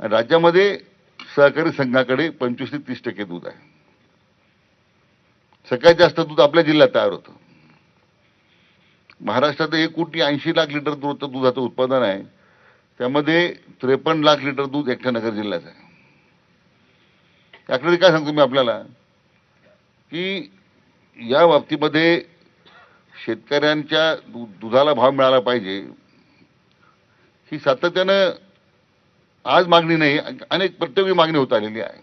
आणि राज्यामध्ये सहकारी संघाकडे 25 ते 30% दूध आहे. सगळ्यात जास्त दूध आपल्या जिल्ह्यात तयार होतं. महाराष्ट्रात 1,80,00,000 लिटर दुधाचं उत्पादन आहे. त्यामध्ये 53 लाख लिटर दूध एकट्या नगर जिल्ह्यात आहे. त्याकडे काय सांगतो मी आपल्याला की या बाबतीमध्ये शेतकऱ्यांच्या दुधाला भाव मिळाला पाहिजे, ही सातत्यानं आज मागणी नाही, अनेक प्रत्येक मागणी होत आलेली आहे.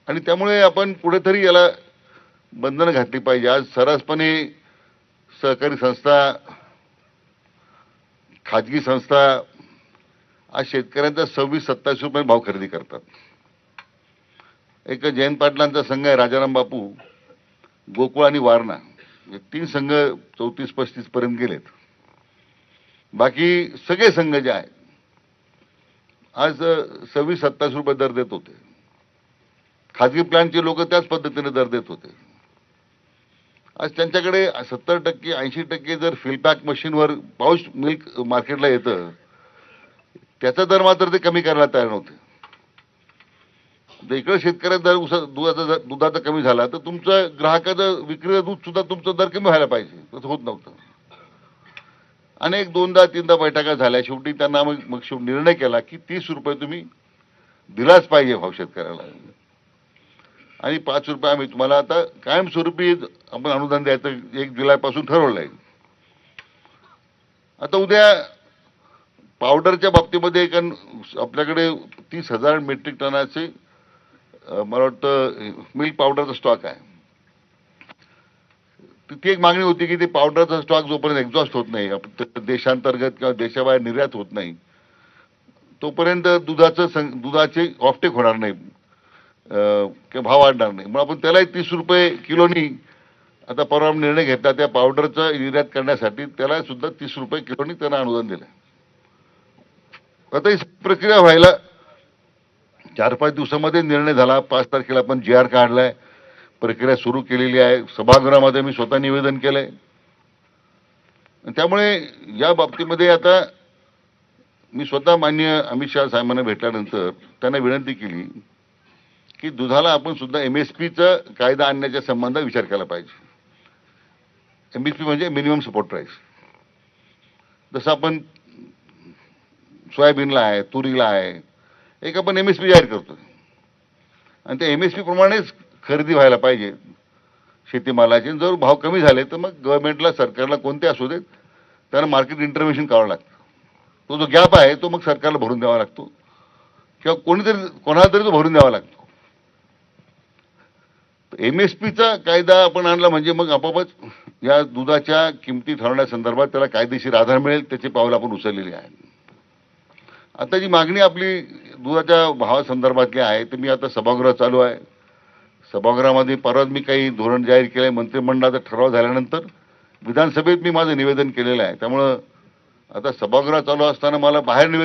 आणि त्यामुळे आपण कुठेतरी याला बंधनं घातली पाहिजे. आज सर्रासपणे सहकारी संस्था, खाजगी संस्था आज शेतकऱ्यांचा 26-27 रुपये भाव खरेदी करतात. एक जयंत पाटलांचा संघ आहे राजाराम बापू, गोकुळ आणि वारणा, हे 3 संघ 34-35 पर्यंत गेलेत. बाकी सगळे संघ जे आहेत आज 26-27 रुपये दर देत होते. खाजगी प्लांटचे लोक त्याच पद्धतीने दर देत होते. आज त्यांच्याकडे 70% 80% जर फिलपॅक मशीनवर पाऊस मिल्क मार्केटला येतं, त्याचा दर मात्र ते कमी करायला तयार नव्हते. इकडे शेतकऱ्याचा दर दुधाचा कमी झाला तर तुमचं ग्राहकाचं विक्रीचं दूध सुद्धा तुमचा दर कमी व्हायला पाहिजे, तसं होत नव्हतं. अनेक 2दा-3दा बैठका झाल्या. शेवटी त्यांना मग निर्णय केला की 30 रुपये तुम्ही दिलाच पाहिजे भाव शेतकऱ्याला, आणि 5 रुपये आम्ही तुम्हाला आता कायमस्वरूपी आपण अनुदान द्यायचं 1 जुलैपासून ठरवलंय. आता उद्या पावडरच्या बाबतीमध्ये आपल्याकडे 30,000 मेट्रिक टनाचे मला वाटतं मिल्क पावडरचा स्टॉक आहे. ती एक मागणी होती की ते पावडरचा स्टॉक जोपर्यंत एक्झॉस्ट होत नाही, देशांतर्गत किंवा देशाबाहेर निर्यात होत नाही, तोपर्यंत दुधाचे ऑफटेक होणार नाही किंवा भाव वाढणार नाही. मग आपण त्यालाही 30 रुपये किलोनी आता परवा निर्णय घेतला. त्या पावडरचं निर्यात करण्यासाठी त्याला सुद्धा 30 रुपये किलोनी त्यांना अनुदान दिलं. आता ही प्रक्रिया व्हायला 4-5 दिवसामध्ये निर्णय झाला. 5 तारखेला आपण GR काढलाय, प्रक्रिया सुरू केलेली आहे. सभागृहामध्ये मी स्वतः निवेदन केलंय. त्यामुळे या बाबतीमध्ये आता मी स्वतः माननीय अमित शाह साहेबांना भेटल्यानंतर त्यांना विनंती केली की दुधाला आपण सुद्धा MSPचा कायदा आणण्याच्या संबंधात विचार केला पाहिजे. MSP म्हणजे मिनिमम सपोर्ट प्राइस. जसं आपण सोयाबीनला आहे, तुरीला आहे, एक आपण MSP जाहीर करतो आणि त्या MSP प्रमाणेच खरेदी व्हायला पाहिजे शेतीमालाची. जर भाव कमी झाले तर मग गव्हर्नमेंटला, सरकारला कोणते असू देत, त्यांना मार्केट इंटरव्हेन्शन करावं लागतं. तो जो गॅप आहे तो मग सरकारला भरून द्यावा लागतो किंवा कोणाला तरी तो भरून द्यावा लागतो. MSPचा कायदा आपण आणला म्हणजे मग आपोआपच या दुधाच्या किमती ठरवण्यासंदर्भात त्याला कायदेशीर आधार मिळेल. त्याची पावलं आपण उचललेली आहे. आता जी मागणी आपली दुधाच्या भावासंदर्भातली आहे तर मी आता सभागृह चालू आहे. सभागृहामध्ये परवा मी काही धोरण जाहीर केलंय. मंत्रिमंडळाचा ठराव झाल्यानंतर विधानसभेत मी माझं निवेदन केलेलं आहे. त्यामुळं आता सभागृह चालू असताना मला बाहेर निवेदन